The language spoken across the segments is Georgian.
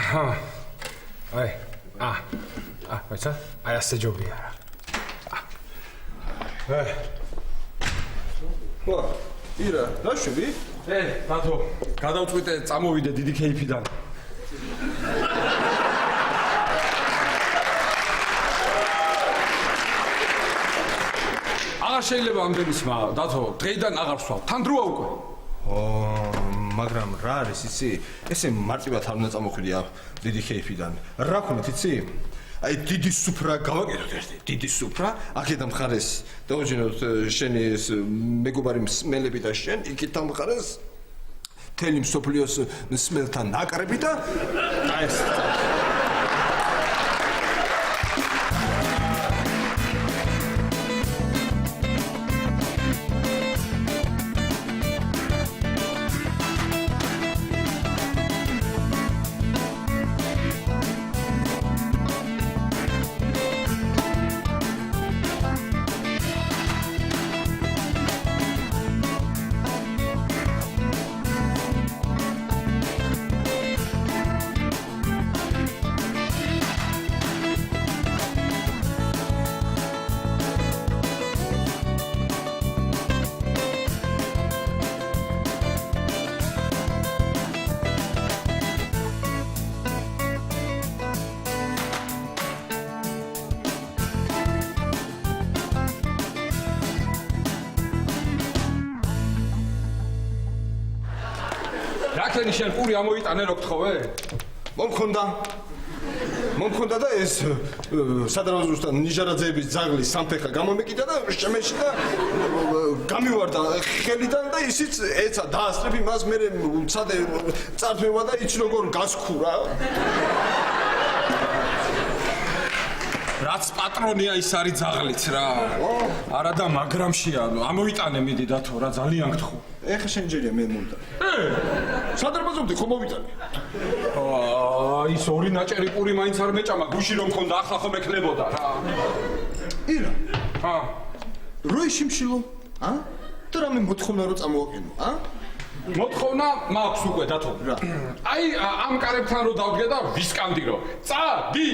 აი, ვაცა, აი ასე ჯობია რა. ირა, რა შვები? ბათო, გადავწყვიტე წამოვიდე დიდი ქეიფიდან. აღარ შეიძლება ამდენი სმა, დათო, დღეიდან აღარ ვსვავ, თან დროა უკვე. მაგრამ რა არის იცი? ესე მარტივად არ უნდა წამოხვიდე დიდი ქეიფიდან. რა ქონეთ იცი? აი დიდი სუფრა გავაკეთოთ ერთი, დიდი სუფრა, აქეთ ამხარეს დავუჯინოთ შენი ეს მეგობარი მსმელები და შენ იქით ამხარეს თელი მსოფლიოს მსმელთან ნაკრები და ეს რაკენი შენ პური ამოიტანე რო გთხოვე? მომქონდა და ეს სადაროზუსთან ნიჟარაძეების ძაღლის სამფეხა გამომეკიდა და შემეშიდა გამივარდა ხელიდან და ისიც ეცა დაასწრები მას მე უცადე წარფევა და იცი როგორ გასქურა რაც პატრონია ის არის ძაღლიც რა არა და მაგრამშია ამოიტანე მიდი დათო რა ძალიან გთხოვ ეხა შენ ჯერია მე მომდა სადარბაზობდი ხომ მოვიტანე ის ორი ნაჭერი პური მაინც არ მეჭამა გუში რომ მქონდა ახლა ხომ ეკნებოდა რა ირა რო იშიმშილო და რამე მოთხოვნა რომ წამოვაყენო მოთხოვნა მაქვს უკვე დათო აი ამ კარებთან რო დავდგე და ვისკანდირო წადი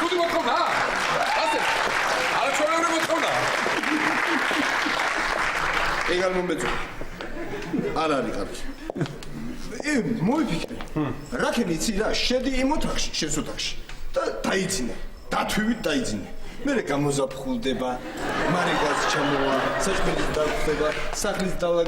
თუდი მოთხოვნა ასე არაჩვეულებრივი მოთხოვნა ეგარ მომეწონა არ არის კარგი მოიფიქრე რაკენი იცი რა შედი იმ ოთახში შენს ოთახში და დაიძინე დათვივით დაიძინე მე გამოზაფხულდება მარიკას ჩამოვა საჭმელი დაგხვდება სახლის დავა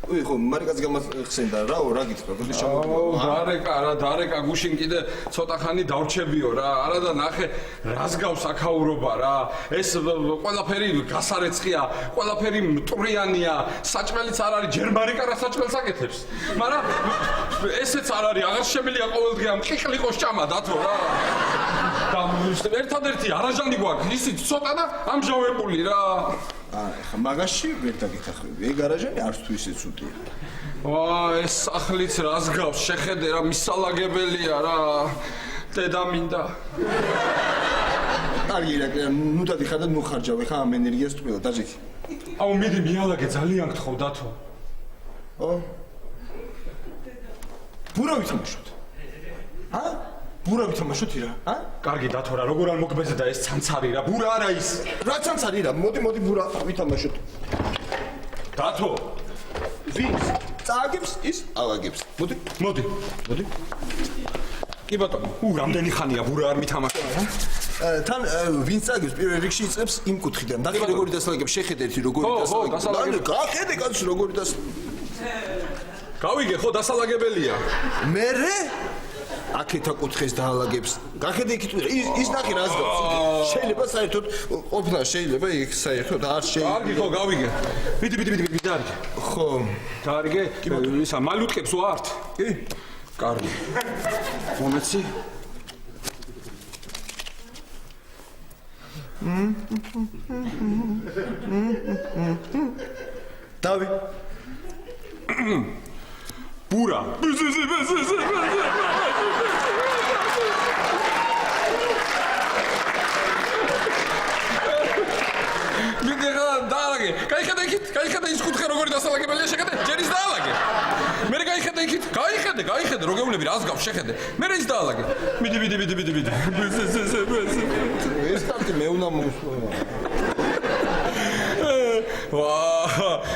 ხო მარიკას გამახსენდა რაო რა გითხრა გოდი ჩამოვა დარეკა გუშინ კიდე ცოტა ხანი დავრჩებიო რა არა და ნახე რას გავს აქაურობა რა ეს ყველაფერი გასარეცხია ყველაფერი მტრიანია საჭმელიც არ არის ჯერ მარიკა რა საჭმელს აკეთებს მაგრამ ესეც არ არის აღარ შემიძლია ყოველდღე ამ ყიყლიყოს ჭამა დათო რა და ერთადერთი არაჟანი გვაქვს ისიც ცოტა და ამჟავებული რა ხა მაგაში ვერ დაგეთახვები ეგ არაჟანი არც თუ ისე ცუდია ეს სახლიც რას გავს შეხედე რა მისალაგებელია რა დედამინდა კარგი რა ნუ დადიხარ და ნუ ხარჯავე ხა ამ ენერგიას ტყუილად დაჟიქი აუ მიდი მიალაგე ძალიან გთხოვ დათო ბურა ვითამაშოთ ბურა ვითამაშოთ ირა კარგი დათო რა როგორ არ მოგბეზე და ეს ცანცარი რა ბურა არა ის რა ცანცარი რა მოდი ბურა ვითამაშოთ დათო ვინც წააგებს ის ავაგებს მოდი კი ბატონო რამდენი ხანია ბურა არ მითამაშოთ თან ვინც წააგებს პირველ რიგში იწებს იმ კუთხიდან და როგორი დასალაგებს შეხედე ერთი როგორი დასალაგებს გახედე კაცს როგორი გავიგე ხო დასალაგებელია მერე აქეთ აკუთხეს დაალაგებს გახედე იქით ის ნახე რას გავს შეიძლება საერთოდ ყოფნა შეიძლება იქ საერთოდ არ შეიძლება კარგი ხო გავიგე მიდი დარიგე ხო დარიგე ისა მალუტკებს ვართ კი კარგი მომეცი დავი ბურა კაიხედე ის კუთხე როგორი დასალაგებელია შეგადე ჯერის დაალაგე მე კაიხედე იქით კაიხედე გაიხედე, რო გეუბნები რას გავს, შეხედე. მე ის დაალაგე. მიდი. ეს კარტი მე უნდა მოსვლა.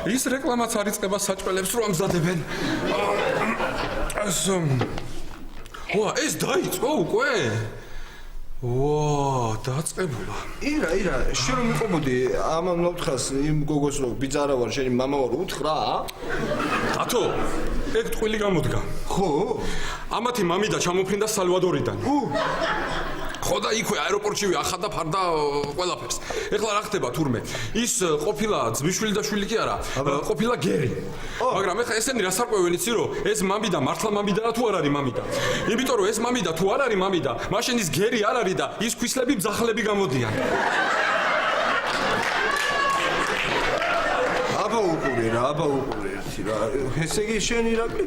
ის რეკლამაც არ იწყება საჭმელებს რო ამზადებენ. ეს დაიწყო უკვე? დაწყებულა. ირა, შენ რომ მიყობოდი ამ ნოთხას იმ გოგოს რო ბიძარა ვარ, შენი მამა ვარ, უთხრა? დათო, ეგ ტყვილი გამოდგა. ხო? ამათი მამიდა ჩამოფრინდა სალვადორიდან. ხო და იქვე აეროპორტში ახადა ფარდა ყველაფერს. ეხლა რა ხდება თურმე? ის ყოფილა ძმისშვილი და შვილი კი არა, ყოფილა გერი. მაგრამ ეხლა ესენი რა სარკვევენ იცი რომ ეს მამიდა მართლა მამიდაა თუ არ არის მამიდა? იმიტომ რომ ეს მამიდა თუ არ არის მამიდა, მაშინ ის გერი არ არის და ის ქვისლები ბძახლები გამოდიან. აბა უყურე ერთი რა. ესე იგი შენ ირაკლი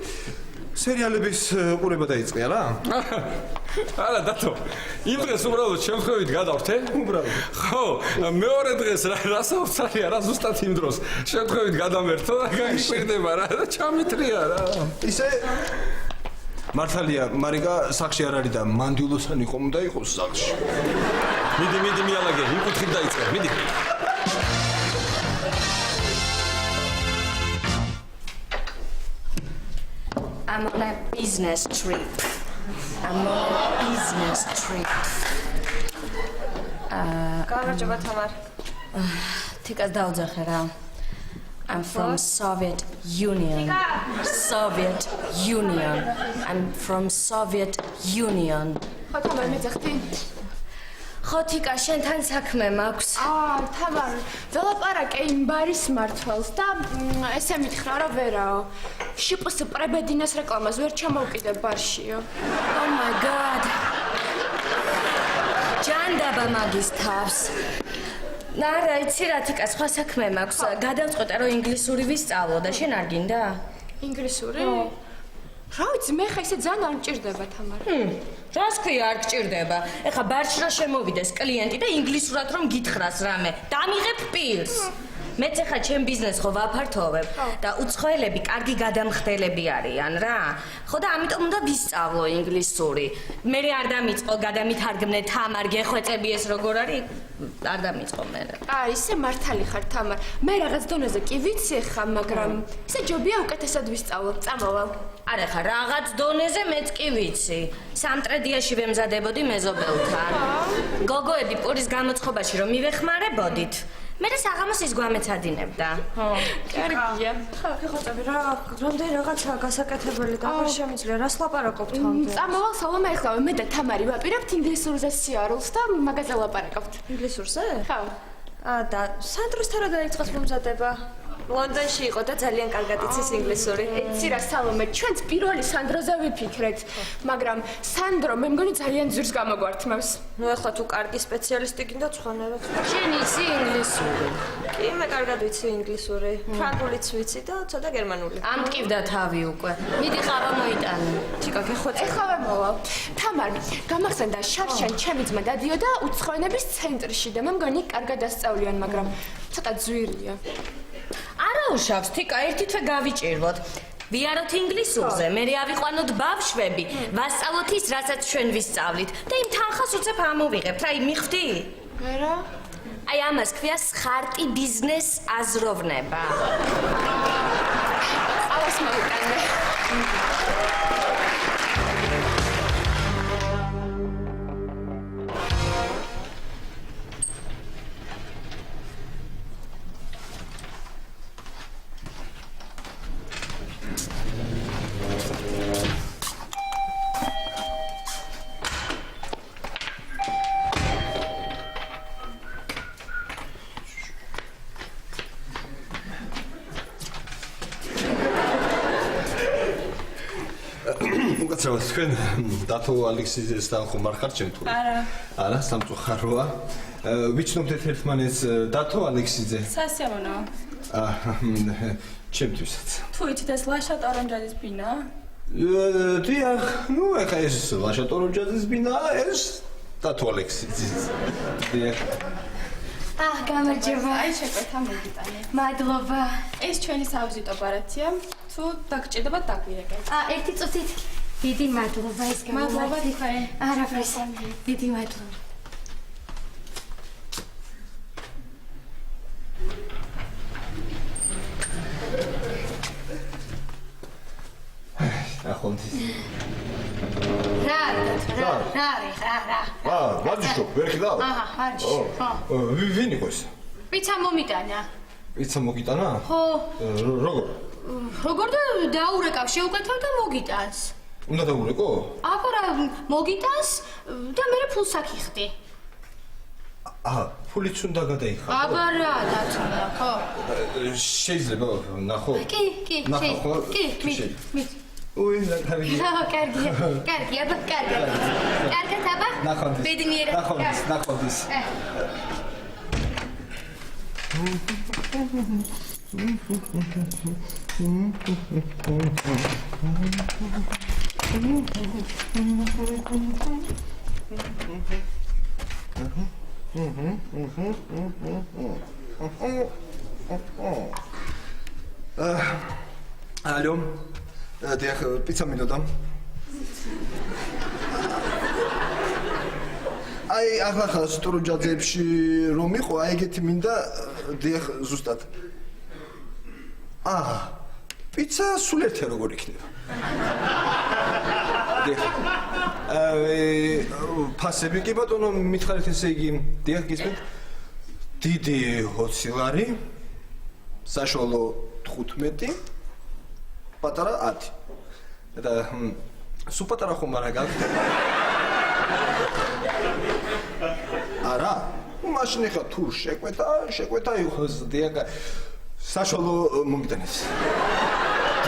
სერიალების ყურება დაიწყია რა? არა დათო, იმ დღეს უბრალოდ შემთხვევით გადავრთე? უბრალოდ. ხო, მეორე დღეს რა საოცარია რა ზუსტად იმ დროს. შემთხვევით გადამერთო და გაიშვირდება რა და ჩამიტრია რა. ისე მართალია, მარიკა სახში არ არის და მანდილოსანი ხომ უნდა იყოს სახში. მიდი მიალაგე, იმ კუთხით დაიწყე, მიდი. I'm on a business trip. გამარჯობა თამარ. თიკას დაუძახე რა. I'm from Soviet Union. I'm from Soviet Union. ხო თამარ მეძახდი? ხო თიკა შენთან საქმე მაქვს. თამარ, ველაპარაკე იმ ბარის მმართველს და ესე მითხრა რომ ვერაო. შიპს პრებედინას რეკლამას ვერ ჩამოვკიდე ბარშიო. Oh my god. ჯანდაბა მაგის თავს. ნარა იცი რა თიკა სხვა საქმე მაქვს. გადავწყვეტე რომ ინგლისური ვისწავლო და შენ არ გინდა? ინგლისური? რა ვიცი, მე ხა ისე ძალიან არ მჭირდება თამარ. რას ქვია არ გჭირდება? ეხა ბარში რა შემოვიდეს კლიენტი და ინგლისურად რომ გითხრას რამე. დამიღებ პილს. მეც ეხა ჩემ ბიზნესს ხო ვაფართოვებ და უცხოელები კარგი გადამხდელები არიან რა. ხო და ამიტომ უნდა ვისწავლო ინგლისური. მე არ დამიწყო გადამითარგმნე თამარ გეხვეწები ეს როგორ არის? არ დამიწყო მე. ისე მართალი ხარ თამარ. მე რაღაც დონეზე კი ვიცი ხა, მაგრამ ისე ჯობია უკეთესად ვისწავლო. წამოვალ. არა ხა რაღაც დონეზე მეც კი ვიცი. სამტრედიაში ვემზადებოდი მეზობელთან. გოგოები პურის გამოცხობაში რომ მივეხმარებოდით. მე და საღამოს ის გვამეცადინებდა. კარგია. ხოწები რა, რამდენი რაღაცაა გასაკეთებელი და აღარ შემიძლია რას ლაპარაკობთ ამდენ? წამოვალ სალომა ეხლა მე და თამარი ვაპირებთ ინგლისურზე სიარულს და მაგაზე ლაპარაკობთ. ინგლისურზე? ხო. და სანდროსთან რა დაიწყოს მომზადება? ლონდონში იყო და ძალიან კარგად იცის ინგლისური. იცი რა სალომე, ჩვენც პირველი სანდროზე ვიფიქრეთ, მაგრამ სანდრო მე მგონი ძალიან ძვირს გამოგვართმევს. ნუ ახლა თუ კარგი სპეციალისტი გინდა ცხონეროთ. შენ იცი ინგლისური? კი, მე კარგად ვიცი ინგლისური. ფრანგულიც ვიცი და ცოტა გერმანული. ამტკივდა თავი უკვე. მიდი ყავა მოიტანე. თიკა გეხვეწე. ეხლა მოვალ. თამარ, გამახსენდა შარშან ჩემი ძმა დადიოდა უცხოენების ცენტრში და მე მგონი კარგად ასწავლიან, მაგრამ ცოტა ძვირია. არა უშავს, თიკა ერთი თვე გავიჭირვოთ. ვიაროთ ინგლისურზე, მე ავიყვანოთ ბავშვები, ვასწავლოთ ის, რასაც ჩვენ ვისწავლით და იმ თანხას უცებ ამოვიღებთ. რა, მიხვდი? ვერა? აი ამას ქვია სხარტი ბიზნეს აზროვნება. ყავას მოვიტანე. უკაცრავად თქვენ დათო ალექსიძესთან ხომ არ ხართ ჩემ თუ? არა, სამწუხაროა. ვიჩნობდეთ ერთმანეთს დათო ალექსიძე. სასიამოვნო. ჩემთვისაც. თუ იცით ეს ლაშა ტორონჯაძის ბინა? დიახ, ნუ ეხა ეს ლაშა ტორონჯაძის ბინა, ეს დათო ალექსიძის. დიახ. გამარჯობა. აი შეკვეთა მოგიტანე. მადლობა. ეს ჩვენი სავიზიტო ოპერაცია. თუ დაგჭირდება დაგვირეკე. ერთი წუთით. დიდი მადლობა ეს მადლობა თვითონ. არაფერს. დიდი მადლობა. ახონთის. რა. ვარჯიშობ, ვერ ხილავ? ვარჯიშობ. ვინ იყო ეს? პიცა მომიტანა. პიცა მოგიტანა? ხო. როგორ? როგორ დაურეკავ, შეუკეთავ და მოგიტანს. უნდა დაურეკო? აბარა მოგიტანს და მე ფულს აქიხდი. ფულიც უნდა გადაიხადო. აბარა დათუნა, ხო? შეიძლება ნახო? კი. მით. უი, კარგი. კარგია, კარგად აბა? ნახონდის. ბედნიერად. ნახონდის. Алло. დიახ, პიცა მინდოდა. აი, ახლა სტრუჯაძეებში რომ იყო, აი ეგეთი მინდა, დიახ, ზუსტად. პიცა სულ ერთია როგორ იქნება. დიახ. ფასები კი ბატონო, მითხარით ესე იგი, დიახ, გისმენთ. დიდი 20 ლარი, საშუალო 15, პატარა 10. და სულ პატარა ხომ არა გაქვთ? არა? მაშინ ხა თუ შეკვეთა იყოს, დიახ, საშუალო მომიტანეს.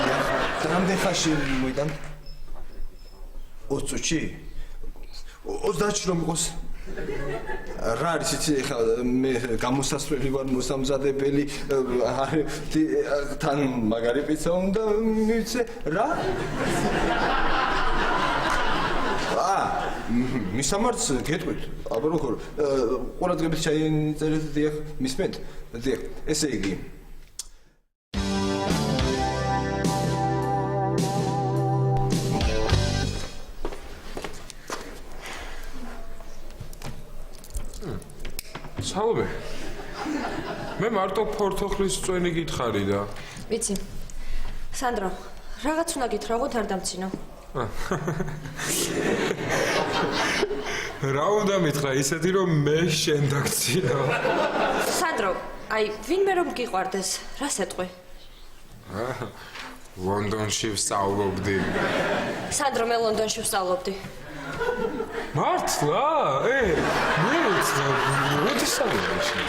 დიახ, რამდენ ხანში მოიტან? 20 წუთში? 30-ში რომ იყოს. რა არის იცი ხა მე გამოსასვლელი ვარ მოსამზადებელი თან მაგარი პიცა უნდა მივიცე რა მისამართს გეტყვით აბა როგორ ყურადღებით ჩაიწერეთ დიახ მისმენთ დიახ ესე იგი სალომე მე მარტო ფორთოხლის წვენი გითხარი და ვიცი სანდრო რაღაც უნდა გითხრაგოთ არ დამცინო რა უნდა მითხრა ისეთი რომ მე შენ დაგცინო სანდრო აი ვინმე რომ გიყვარდეს რას ეტყვი ლონდონში ვსწავლობდი სანდრო მე ლონდონში ვსწავლობდი მართლა? მე როდის სწავლობდი?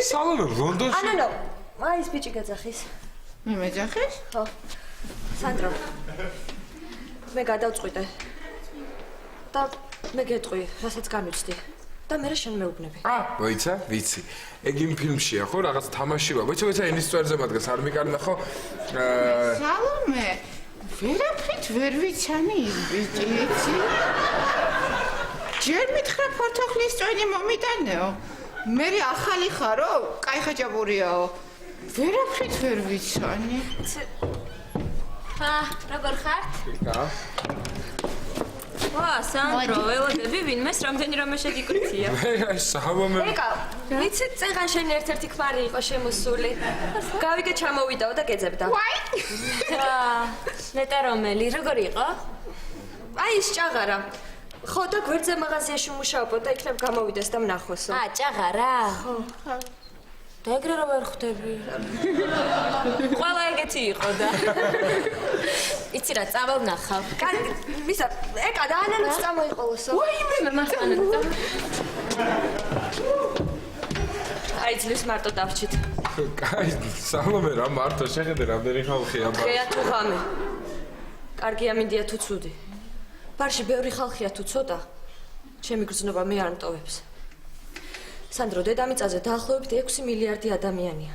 სალომე ლონდონში? ანანო, აი ეს ბიჭი გაძახის. მე მეძახის? ხო. სანდრო. მე გადავწყვიტე. და მე გეტყვი, რასაც გამიცდი. და მე შენ მეუბნები. მოიცა, ვიცი. ეგ იმ ფილმშია ხო, რაღაც თამაშია. მოიცა, ენის წვერზე მაგას არ მიკარნა ხო? სალომე, ვერაფრით ვერ ვიცანი ის ბიჭი, იცი? ჯერ მითხრა ფორთოხლის წვენი მომიტანეო. მე ახალი ხარო? კაი ხაჭაპურიაო. ვერაფრით ვერ ვიცანი. როგორ ხარ? რა? ვა, სანდრო, ველოდები ვინმეს რამდენი რამე შეგიკრიცია. მე სალომე. ეკა, ვიცი, წეღან შენ ერთ-ერთი ქმარი იყო შემოსული. გავიგე ჩამოვიდაო და გეძებდა. ვაი! ნეტა რომელი, როგორი იყო? აი ის ჭაღარა. ხო და გვერდზე მაღაზიაში მუშაობ და იქნებ გამოვიდეს და ვნახოსო. ჭაღარა? ხო. და ეგრე რომ ვერ ხვდები. ყველა ეგეთი იყო და. იცი რა, წავალნახავ. კარგი, ვისა, ეკა და ანანოს წამოიყოლოსო. ვაიმე, აი ძლივს მარტო დავჭით. კაი, სალომე რა მარტო შეხედე რამდენი ხალხია ბა. ხეა თუ ღამე. კარგი ამინდია თუ ცუდი. ბარში ბევრი ხალხია თუ ცოტა. ჩემი გრძნობა მე არ მტოვებს. სანდრო, დედამიწაზე დაახლოებით 6 მილიარდი ადამიანია.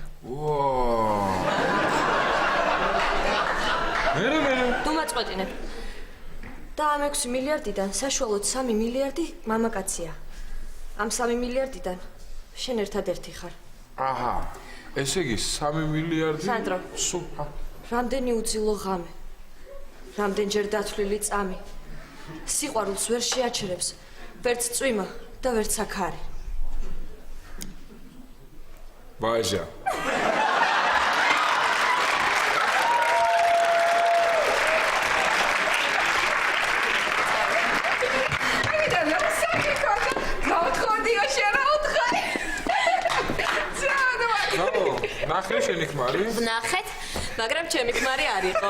მე. თუ მაწყვეტინებ. და ამ 6 მილიარდიდან საშუალოდ 3 მილიარდი მამაკაცია. ამ 3 მილიარდიდან შენ ერთადერთი ხარ. აჰა. ესე იგი 3 მილიარდი. სანდრო. სუფა. რამდენი უძილო ღამე. რამდენჯერ დათვლილი წამი. სიყვარულს ვერ შეაჩერებს, ვერც წვიმა და ვერც აქარი. ბაჟა. ნახე შენი ქმარი? ნახეთ, მაგრამ ჩემი ქმარი არ იყო.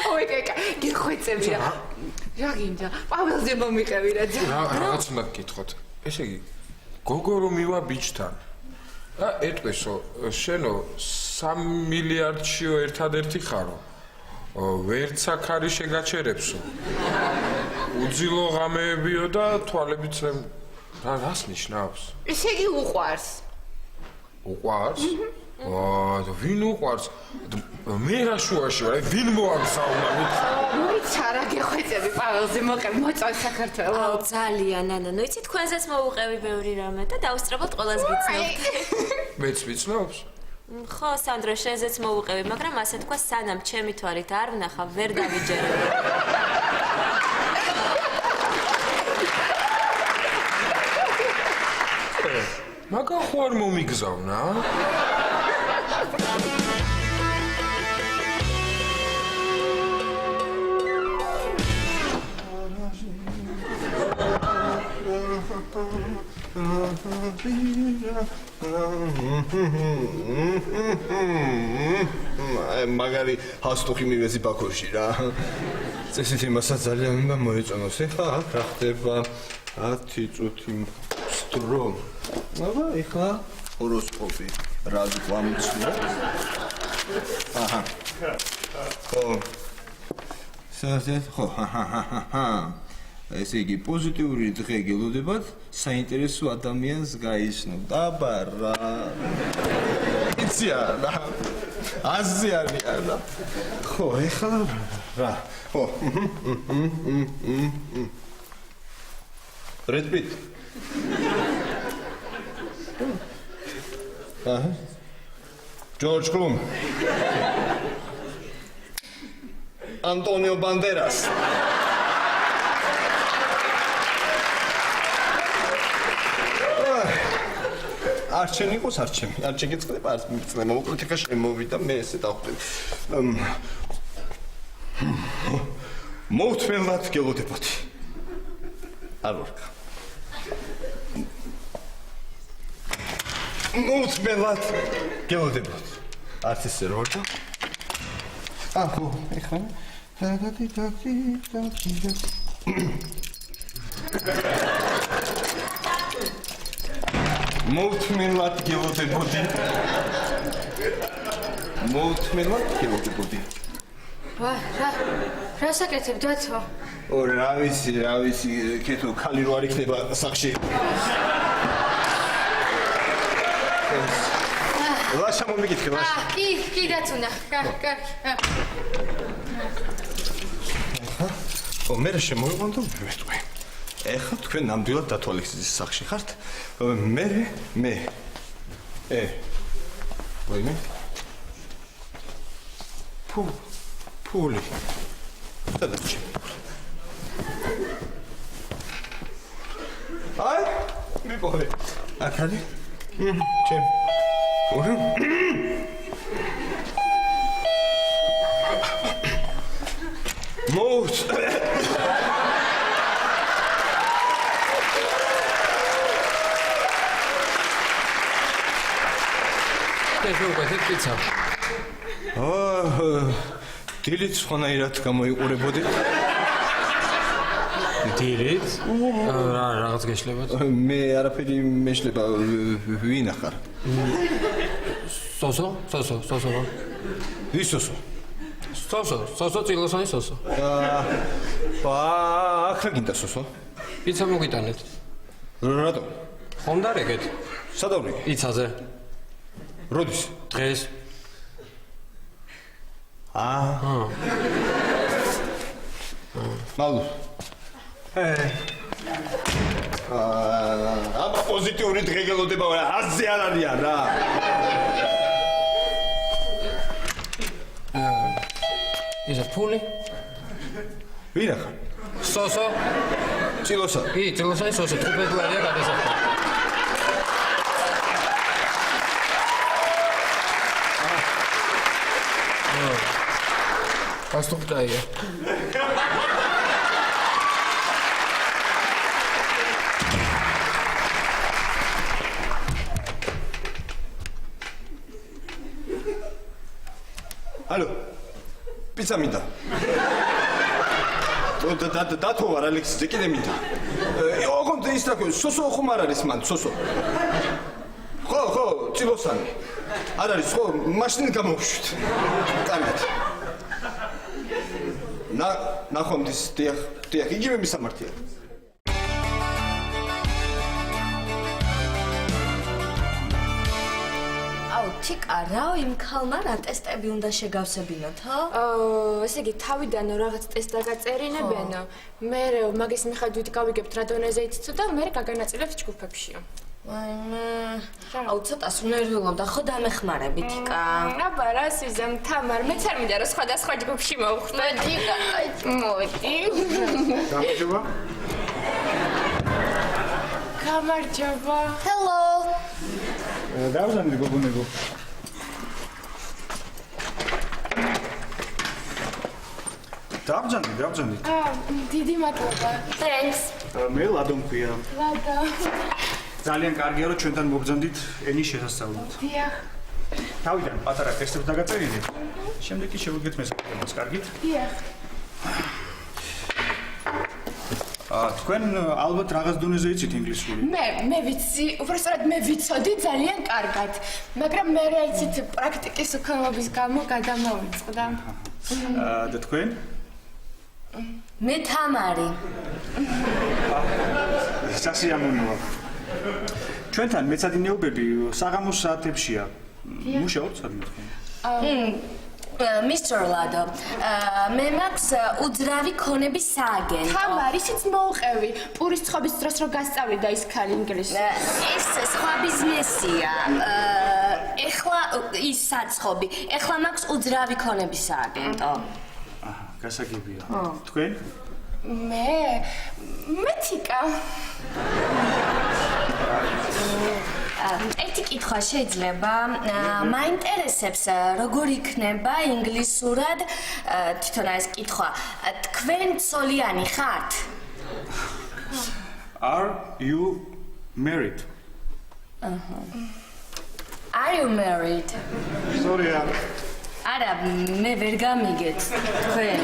ოკეი, გიხვეწები რა. რა გინდა? პაველზე მომიყევი რა ძა. რაღაც უნდა გკითხოთ. ესე იგი, გოგო რომ მივა ბიჭთან. და ეტყვისო, შენო 3 მილიარდშიო ერთადერთი ხარო. ვერც აქ არის შეგაჩერებსო. უძილო ღამეებიო და თვალებიც რას ნიშნავს? ესე იგი უყვარს. უყვარს? და ვინ უყვარს? მე რა შუაში ვარ? ვინ მოაგზავნა? მოიცა რა გიხვეწები პაველზე მოყევი მოწავ საქართველოს. აუ ძალიან ანა, ნუ იცი თქვენზეც მოუყევი ბევრი რამე და დავსწრებოთ ყველას ვიცნობთ. მეც ვიცნობს? ხო, სანდრო, შენზეც მოუყევი, მაგრამ ასე თქვა, სანამ ჩემი თვალით არ ვნახა, ვერ დავიჯერებ. მაგან ხო არ მომიგზავნა? მაგარი ჰასტუხი მივეზი ბაქოში რა. წესით იმასაც ძალიან უნდა მოეწონოს. ეხლა აქ რა ხდება? 10 წუთი სტრო. აბა ეხლა ჰოროსკოპი რა გვამცნო? აჰა. ხო. ხო, ესე იგი პოზიტიური დღე გელოდებათ, საინტერესო ადამიანს გაიცნო. დაბა რა. იცია რა. აზიანია რა. ხო, ეხლა რა. ხო. რედპით. აჰა. ჯორჯ კლუმ. ანტონიო ბანდერას. არჩენ იყოს არჩენ. არჩენ გიწყდება არც მიწნება. მოკლედ ეხა შემოვიდა მე ესე დავხვდები. მოვთმელად გელოდებოდი. არ ვარქა. მოვთმელად გელოდებოდი. არც ესე რო ვარქა. აჰო, ეხლა მოვთმელად გელოდებოდი. მოვთმელად გელოდებოდი. რა საკეთებ დათო? რა ვიცი, კეთო ხალი რო არ იქნება სახში. ლაშა მომიგითხე, ლაშა. კი დათუნა. კარგი. მე რა შემოვიყვანო ვეთქვი. ეხლა თქვენ ნამდვილად დათვალისწინების სახში ხართ. მე. ვაიმე. ფული. დადაჩი. აი, მიყოლე. აქ არის? ჩემ. მოვთ. დილით სხვანაირად გამოიყურებოდი. დილით? რაღაც გეშლებათ? მე არაფერი მეშლება, ვინ ახარ? სოსო? ვის სოსო? სოსო წილოსანი სოსო. აქ რა გინდა სოსო? პიცა მოგიტანეთ. რატო? ხომ დარეგეთ? სადავრი? პიცაზე. როდის? დღეს. მალუ. აბა პოზიტიური დღეგელოდება რა, აზზე არ არიან რა. ისა ფული? ვინ ახარ? სოსო? წილოსა. კი, წილოსანი სოსო, თუბედვარია გადასახადი. გასტუპტაია. ალო. პიცა მინდა. დათო არ ალექსი, კიდე მინდა. ოღონდ ის რა ქვია, სოსო ხომ არ არის მან, სოსო. ხო, წილოსანი. არ არის, ხო, მაშინ გამოვშვით. კარგად. ნახვამდის, დიახ, იგივე მისამართია. თიკა, რა იმ ქალმა რა ტესტები უნდა შეგავსებინოთ, ხო? ესე იგი, თავიდან რაღაც ტესტ დაგაწერინებენო. მე მაგის მიხედვით გავიგებთ რა დონეზე იციცო და მე გაგანაწილებთ ჯგუფებშიო. აუ, ცოტას უნერვილობდა, ხო დამეხმარები თიკა. აბა, რა სიზამ, თამარ, მეც არ მინდა რომ სხვადასხვა ჯგუფში მოვხვდე. თიკა, მოდი. გამარჯობა. გამარჯობა. Hello. დავზანდი გოგონებო. დავზანდი. დიდი მადლობა. Thanks. მე ლადო მქვია. ლადო. ძალიან კარგია რომ ჩვენთან მოგბრძანდით ენის შესასწავლად. დიახ. თავიდან პატარა ტესტებს დაგაწერინეთ. შემდეგ კი შევუდგეთ მესაკუთრებას, კარგით? დიახ. თქვენ ალბათ რაღაც დონეზე იცით ინგლისური. მე ვიცი, უბრალოდ მე ვიცოდი ძალიან კარგად, მაგრამ მე რა იცით პრაქტიკის უქონლობის გამო გადამოვიწყდა. და თქვენ? მე თამარი. სასიამოვნოა. ჩვენთან მეცადინეობები საღამოს საათებშია. მუშაობთ სადმე თქვენ? Mr. Lado, მე მაქვს უძრავი ქონების სააგენტო. თამარ, ისიც მოუყევი. პურის ცხობის დროს რო გასწავლიდა ის ქალი ინგლისური. ეს სხვა ბიზნესია. ეხლა ის საცხობი. ეხლა მაქვს უძრავი ქონების სააგენტო. აჰა, გასაგებია. თქვენ? მე თიკა. ერთი კითხვა შეიძლება. მაინტერესებს როგორ იქნება ინგლისურად თვითონ ეს კითხვა. თქვენ ცოლიანი ხართ? Are you married? Are you married? Sorry. არა, მე ვერ გამიგეთ თქვენ.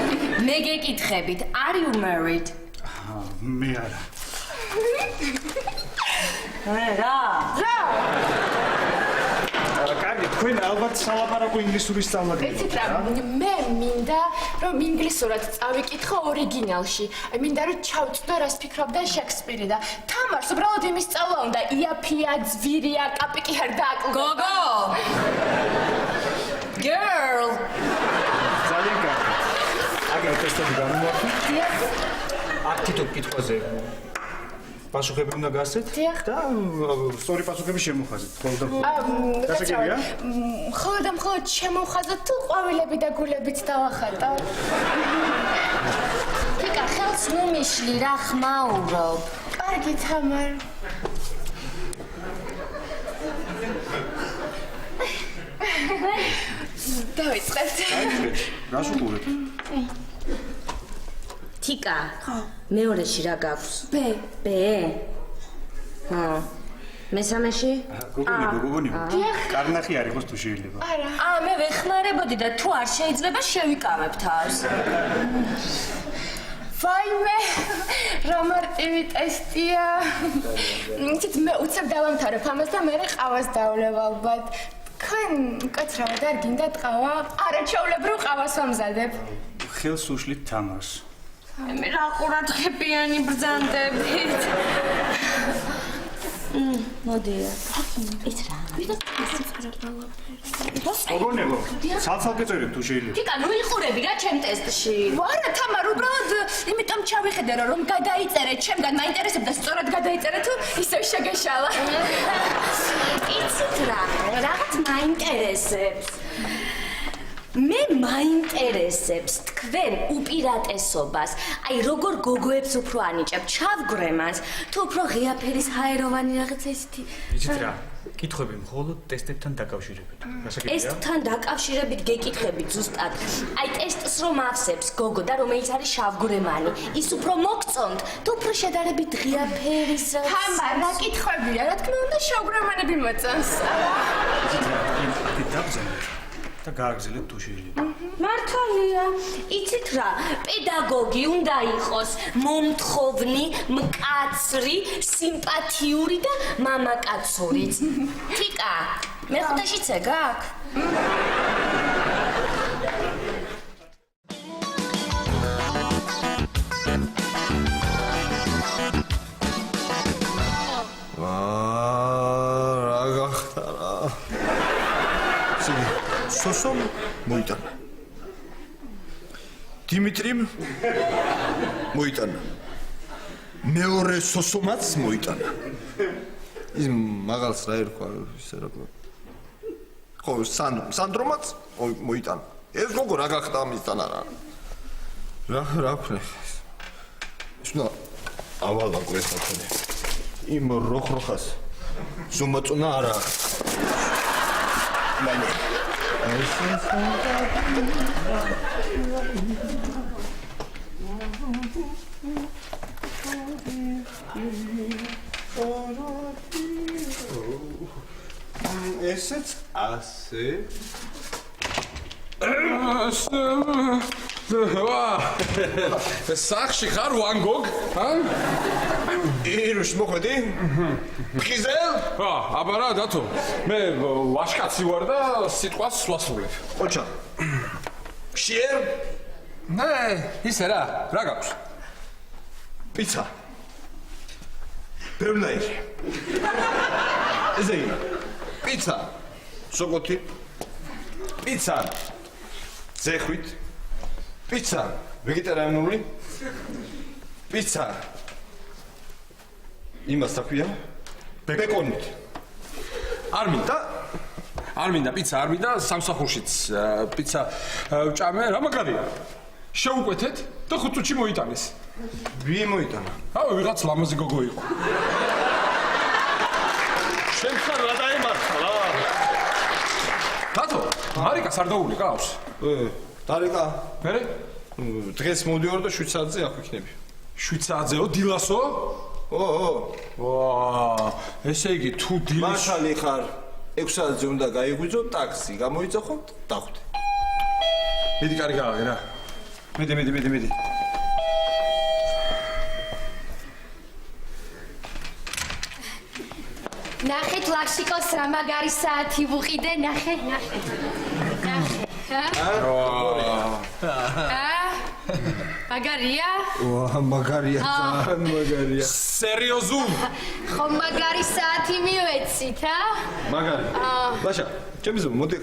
მე გეკითხებით, are you married? მე არა. რა? კარგი, თქვენ ალბათ სალაპარაკო ინგლისური სწავლად იცით რა, მე მინდა რომ ინგლისურად წავიკითხო ორიგინალში. მინდა რომ ჩავწვდო რას ფიქრობდა შექსპირი და თამარს უბრალოდ იმის სწავლა უნდა. იაფია, ძვირია, კაპიკი არ დააკლდა. გოგო! Girl! ძალიან კარგი. აგერ ტესტები გამოვაქვთ? დიახ. აქ თითო კითხვაზე პასუხები უნდა გასცეთ და სწორი პასუხები შემოხაზეთ. გასაგებია? ხოლო და მხოლოდ შემოვხაზოთ თუ ყვავილები და გულებით დავახატო? თიკა, ხელს ნუ მიშლი, რა ხმაურობ. კარგი თამარ. დავიწყებთ. რას უყურებთ? თიკა, მეორეში რა გაქვს? ბ. მესამეში? გოგონებო. კარნახი არ იყოს თუ შეიძლება. მე ვეხმარებოდი და თუ არ შეიძლება შევიკავებ თავს. ვაიმე, რა მარტივი ტესტია. იცით, მე უცებ დავამთავრებ ამას და მე ყავას დავლევ ალბათ. თქვენ კაცრავად არ გინდათ ყავა? არა, ჩვეულებრივ ყავას ვამზადებ. ხელს უშლით თამარს. მე რა ყურადღებიანი ბრძანდებით. მოდი. ის რა? გოგონებო, ცალ-ცალკე წერეთ თუ შეიძლება. თიკა, ნუ იყურები რა ჩემ ტესტში. არა, თამარ, უბრალოდ იმიტომ ჩავიხედე რომ გადაიწერე, ჩემგან მაინტერესებდა სწორად გადაიწერე თუ ისევ შეგეშალა. იცით რა, რაღაც მაინტერესებს. მე მაინტერესებს თქვენ უპირატესობას. აი როგორ გოგოებს უფრო ანიჭებთ ჩავგრემას, თუ უფრო ღიაფერის ჰაეროვანი რაღაც ესეთი. იცით რა, კითხვები მხოლოდ ტესტებთან დაკავშირებით. ტესტთან დაკავშირებით გეკითხებით ზუსტად. აი ტესტს რომ ავსებს გოგო და რომელიც არის შავგრემანი, ის უფრო მოგწონთ, თუ უფრო შედარებით ღიაფერის. თამა, რა კითხვებია, რა თქმა უნდა შავგრემანები მოწონს. იცით რა, აქეთ დაგზავნეთ და გააგრძელეთ თუ შეიძლება. მართალია, იცით რა, პედაგოგი უნდა იყოს მომთხოვნი, მკაცრი, სიმპათიური და მამაკაცურიც. თიკა, მეხუთეშიც ეგ აქვს? რა გახდა რა? სოსომ მოიტანა. დიმიტრიმ მოიტანა. მეორე სოსომაც მოიტანა. ის მაგალს რა ერქვა ისე რა. ხო, სანდრომაც მოიტანა. ეს გოგო რა გახდა ამისთან არა? რა ქვია? ისნა ავალა გვესახელე. იმ როხროხას ზომაწუნა არა. მაინე ესეც ასე სახში ხარ ვან გოგ? ირუშ მოხდი? ხიზელ? აბა რა დათო, მე ვაშკაცი ვარ და სიტყვას ვასრულებ. ოჩა. შიერ? ნე, ისე რა გაქვს? პიცა. ბევრნაირი. ეზეი. პიცა. სოკოთი. პიცა. ზეხვით. პიცა. ვეგეტარიანული. პიცა. იმას თქვია? ბეკონით. არ მინდა პიცა, არ მინდა სამსახურშიც პიცა ვჭამე, რა მაგარია. შეუკვეთეთ და 5 წუთში მოიტანეს. ვინ მოიტანა? ვიღაც ლამაზი გოგო იყო. შენთან რა დაემართა რა? დათო, მარიკას არ დაული ყავს? დარიკა. მერე? დღეს მოდიوار და 7 საათზე აქ ვიქნები. 7 საათზეო დილასო? ვა, ესე იგი თუ დილის მართალი ხარ 6 საათზე უნდა გაიღვიძო ტაქსი, გამოიწახო, დახვდე. მიდი კარი გავაგე რა. მიდი. ნახეთ ლაქსიკოს რა მაგარი საათი ვუყიდე, ნახე. მაგარია? ვა, მაგარია, ძალიან მაგარია. სერიოზულ? ხო მაგარი საათი მივეცით, მაგარი. ლაშა, ჩემი ზო, მოდი.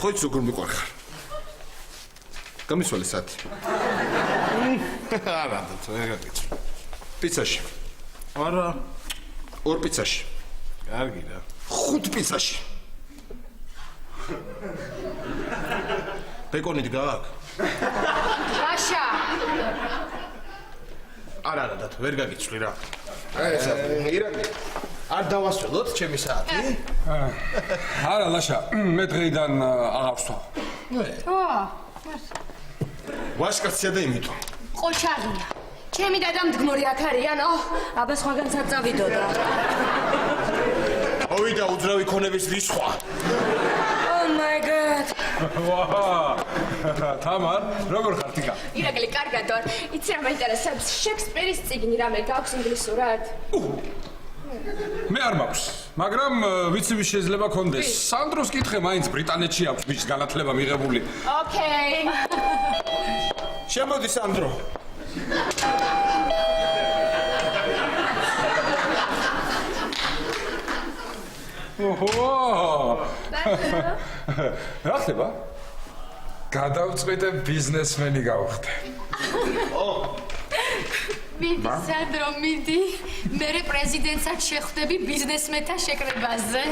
ხო იცი როგორ მიყვარხარ. გამისვალე საათი. არა, ეგ გაგიწევ. პიცაში. არა. 2 პიცაში. კარგი რა. 5 პიცაში. ბეკონით გააქვს? რაშა? არა, დათო, ვერ გაგიცვლი რა. ესა, ირაკლი. არ დავასწროთ ჩემი საათი? არა, ლაშა, მე დღეიდან აღარ ვსვამ. ვაშკაცია და იმიტომ. ყოჩაღია. ჩემი დადა მდგმორი აქ არიან? აბა სხვაგანც არ წავიდოდა. ავიდა უძრავი ქონების რისხვა. Oh my god. თამარ, როგორ ხარ თიკა? ირაკლი, კარგად ვარ. იცი რა მაინტერესებს? შექსპირის წიგნი რამე გაქვს ინგლისურად? მე არ მაქვს, მაგრამ ვიცი ვის შეიძლება კონდეს. სანდროს კითხე მაინც ბრიტანეთში აქვს მის განათლება მიღებული. ოკეი. შემოდი სანდრო. ოჰო! რა ხდება? გადავწყვიტე ბიზნესმენი გავხდე. მიდი სანდრო, მიდი. მე პრეზიდენტსაც შეხვდები ბიზნესმენთან შეკრებაზე.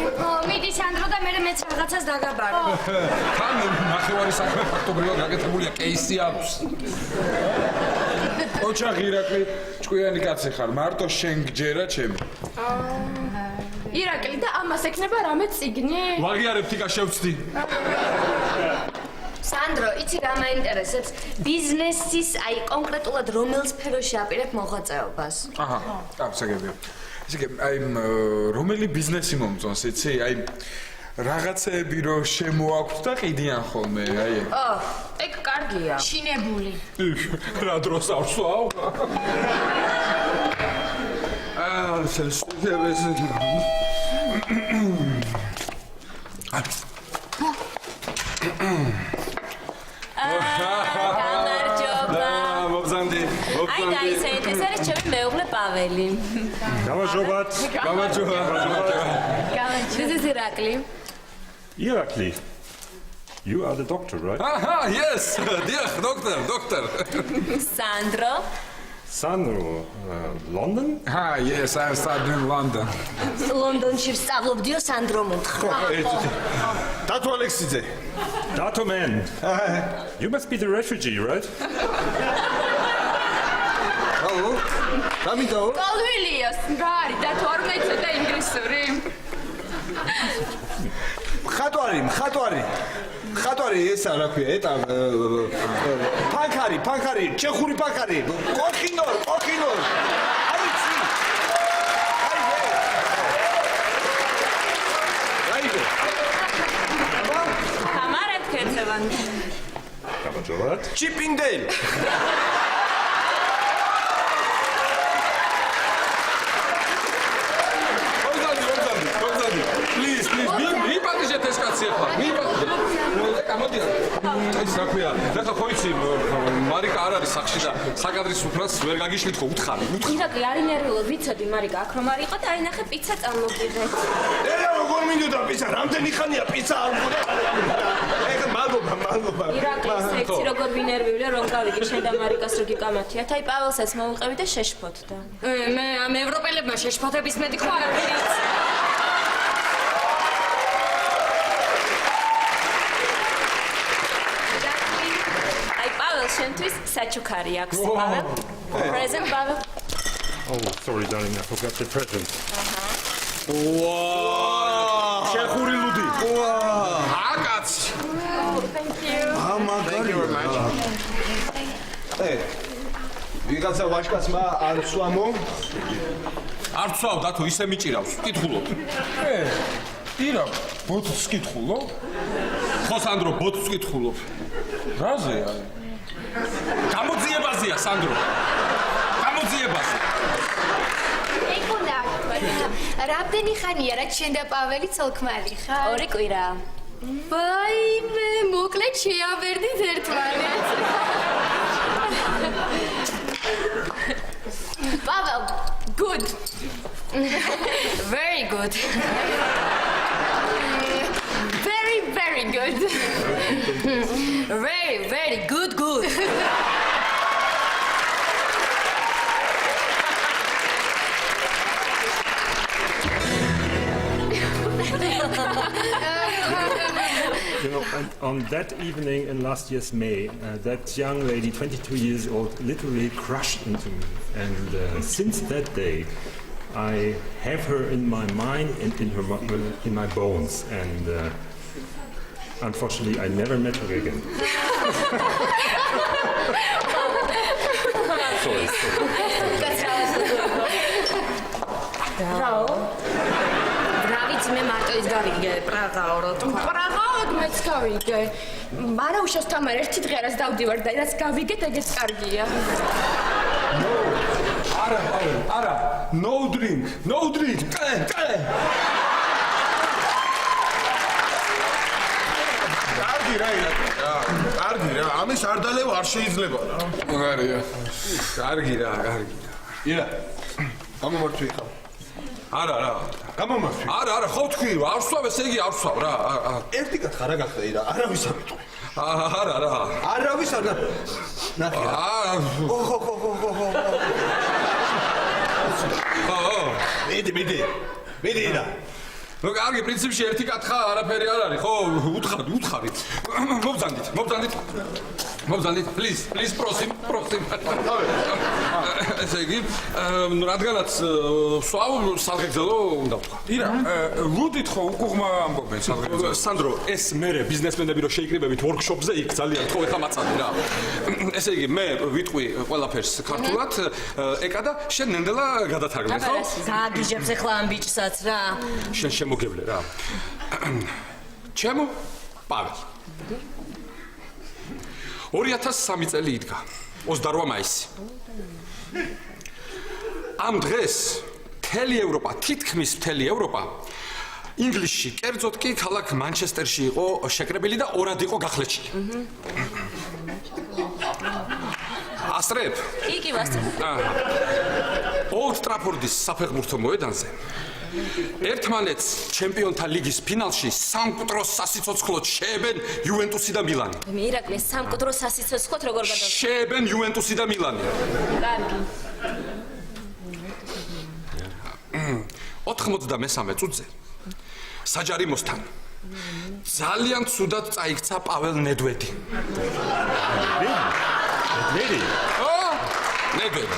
მიდი სანდრო და მე მეც რაღაცას დაგაბარო. თან ნახევარი საქმე ფაქტობრივად გაკეთებულია, კეისი აქვს. ოჩახი ირაკლი, ჭკვიანი კაცი ხარ, მარტო შენ გჯერა ჩემი. ირაკლი და ამას ექნება რამე წიგნი? ვაღიარებ თიკა შევწდი. სანდრო, იცი რა მაინტერესებს? ბიზნესის, აი კონკრეტულად რომელ სფეროში აპირებ მოღვაწეობას? აჰა, გასაგებია. ისე აი რომელი ბიზნესი მომწონს, იცი? აი რაღაცეები რო შემოაქვთ და ყიდიან ხოლმე, აი ეგ. ეგ კარგია. შინებული. რა დროს ავსვავ? გამარჯობა. მოგზანდი. აი გაიცეთ, ეს არის ჩემი მეუღლე პაველი. გამარჯობათ. გამარჯობა. This is Irakli. Irakli, you are the doctor, right? Aha, yes. Dear doctor. Sandro. Sandro, London? Ah, yes, I am studying in London. ლონდონში ვსწავლობდიო სანდრო მომთხრა. დათო ალექსიძე. Dato man. You must be the refugee, right? აუ, დამიდაო. კალვილიოს, რა არის? და თუ არ მეცედა ინგლისური? მხატვარი ესა რა ქვია, ეტა ფანქარი, ჩეხური ფანქარი, კოხინორ. არიცი. აიგე. ამარებ კეთებან. გამარჯობათ. ჩიპინდეილ. მოგზანდი. Please, მიპატიჟეთ ეს კაცი ახლა. მიპატიჟეთ. გამოდიან. ეს რა ქვია? და ხო იცი, მარიკა არ არის სახში და საკადრის უფრას ვერ გაგიშლით ხო უთხარი. ირაკლი არ ინერვიულო, ვიცოდი მარიკა აქ რომ არ იყო და აი ნახე პიცა წამოგიღე. ერა როგორ მინდოდა პიცა? რამდენი ხანია პიცა არ მქონდა? ეგ მადლობა. ირაკლი სექსი როგორ ვინერვიულე რომ გავიგე შენ და მარიკას რო გიკამათიათ. აი პაველსაც მოუყევი და შეშფოთ და. მე ამ ევროპელებმა შეშფოთების მეტი ხო არ ვიცი. შენთვის საჩუქარი აქვს, პაվել. Present, პაվել. Oh, sorry, darling, I forgot the present. ჩეხური ლუდი. აკაცი. Thank you very much. ვიღაცა ვაჟკაცმა არ სვამო? არ ვცვავ დათო, ისე მიჭირავს. ვკითხულობ. ირა, ბოთს ვკითხულობ? ხო სანდრო, ბოთს ვკითხულობ. რაზე არის? გამოძიებაზეა სანდრო. გამოძიებაზე. ეკუნა. რამდენი ხანია რაც შენ და პაველი ცოლქმალი ხარ? 2 კვირა. ვაიმე, მოკლედ შეავერდით ერთმანეთს. Pavel, good. Very good. Very good. Very good. You know, and on that evening in last year's May, that young lady, 22 years old, literally crushed into me. And since that day, I have her in my mind and in my bones. And unfortunately, I never met her again. Sorry. რავიც მე მარტო ის გავიგე პრაღაო რო თქვა. პრაღაოდ მეც გავიგე. მარა უშასთან მე ერთი დღე რაც დავდივარ და რაც გავიგეთ ეგეც კარგია. არა. No drink. კალე. კარგი რა, ამის არ დალევა არ შეიძლება რა. კარგია. კარგი რა. ირა. გამომართვი ხა. არა რა გამომართვი. არა ხო თქვი არ ვსვავ ესე იგი არ ვსვავ რა ერთი კათხა რა გახდა ირა? არავის არ მეტყვი. არა რა არავის არ ნახე რა. მიდი ირა. ნუ კარგი პრინციპში ერთი კათხა არაფერი არ არის ხო უთხარით მობძანდით please პროსიმ ესე იგი რადგანაც სვავ სალღეგზელო უნდა ვთქვა ირა ვუდით ხო უკუღმა ამბობენ სალღეგზელო სანდრო ეს მერე ბიზნესმენები რო შეიკრიბებით ვორქშოპზე იქ ძალიან თქო ეხამაცადი რა ესე იგი მე ვიტყვი ყველაფერს ქართულად ეკა და შენ ნენდელა გადათარგმნე ხო გააგიჟებს ახლა ამ ბიჭსაც რა შენ შემოგევლე რა ჩემო პაվել 2003 წელი იდგა 28 მაისი ამ დღეს მთელი ევროპა თითქმის მთელი ევროპა ინგლისში კერძოდ კი ქალაქ მანჩესტერში იყო შეკრებილი და ორად იყო გახლეჩილი ასტრებ კი ვასწრებ ოლდ ტრაფორდის საფეხბურთო მოედანზე ერთმანეთს ჩემპიონთა ლიგის ფინალში სამკვდრო სასიცოცხლოდ შეებენ იუვენტუსი და მილანი. მე ირაკლი სამკვდრო სასიცოცხლოდ როგორ გადავ შეებენ იუვენტუსი და მილანი. კარგი 93 წუთზე საჯარიმოსთან ძალიან ცუდად წაიქცა პაվել ნედვედი. ნედვედი.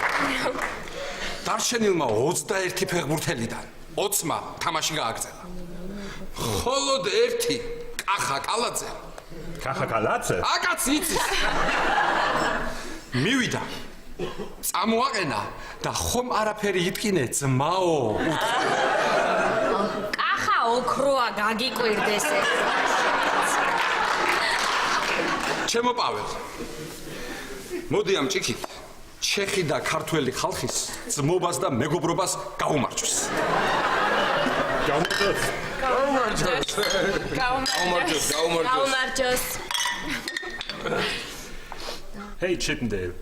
დარჩენილმა 21 ფეხბურთელიდან 20-მა თამაში გააგრძელა. მხოლოდ ერთი კახა კალაძე. კახა კალაძე? აკაცი იცის. მივიდა. წამოაყენა და ხომ არაფერი იტკინე ძმაო. კახა ოქროა გაგიკვირდეს ეს. ჩემო პაվել. მოდი ამ ჭიქით. ჩეხი და ქართველი ხალხის ძმობას და მეგობრობას გაუმარჯოს. გაუმარჯოს. Hey Chippendale.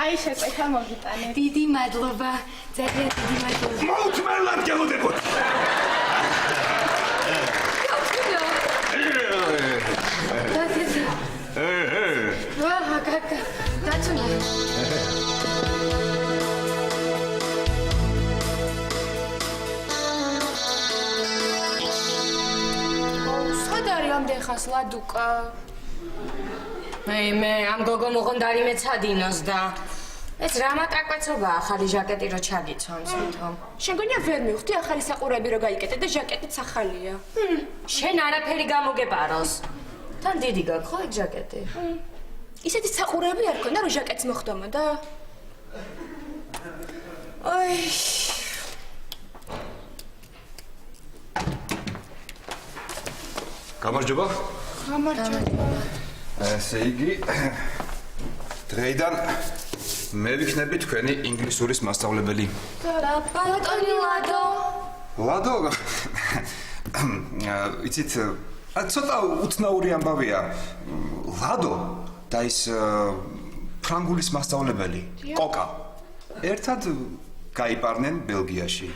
აი შეკვეთა მოგიტანე. დიდი მადლობა. ძალიან დიდი მადლობა. მოუთმენლად გელოდებოდ. ვაჰ, კაკა. დაწუნე. სად არის ამდენ ხანს ლადუკა? მე ამ გოგო მოღონდარი მეცადინოს და ეს რა მატრაკვეცობაა ახალი ჟაკეტი რო ჩაგიცვამს ვითომ შენ გონია ვერ მივხვდი ახალი საყურები რო გაიკეთე და ჟაკეტიც ახალია. შენ არაფერი გამოგეპაროს თან დიდი გაქვს ხო ეგ ჟაკეტი ისეთი საყურები არ ქონდა რომ ჟაკეტს მოხდომოდა? აი გამარჯობა. გამარჯობა. ესე იგი დღეიდან მე ვიქნები თქვენი ინგლისურის მასწავლებელი. და ბატონი ლადო. ლადო? იცით, ცოტა უცნაური ამბავია. ლადო და ის ფრანგულის მასწავლებელი, კოკა. ერთად გაიპარნენ ბელგიაში.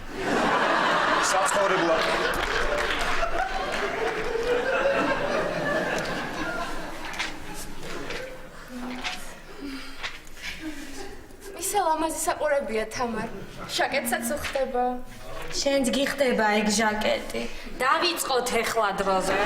საცხოვრებლად. ლამაზი საყურებია თამარ. ჟაკეტსაც უხდება. შენც გიხდება ეგ ჟაკეტი. დავიწყოთ ეხლა დროზე.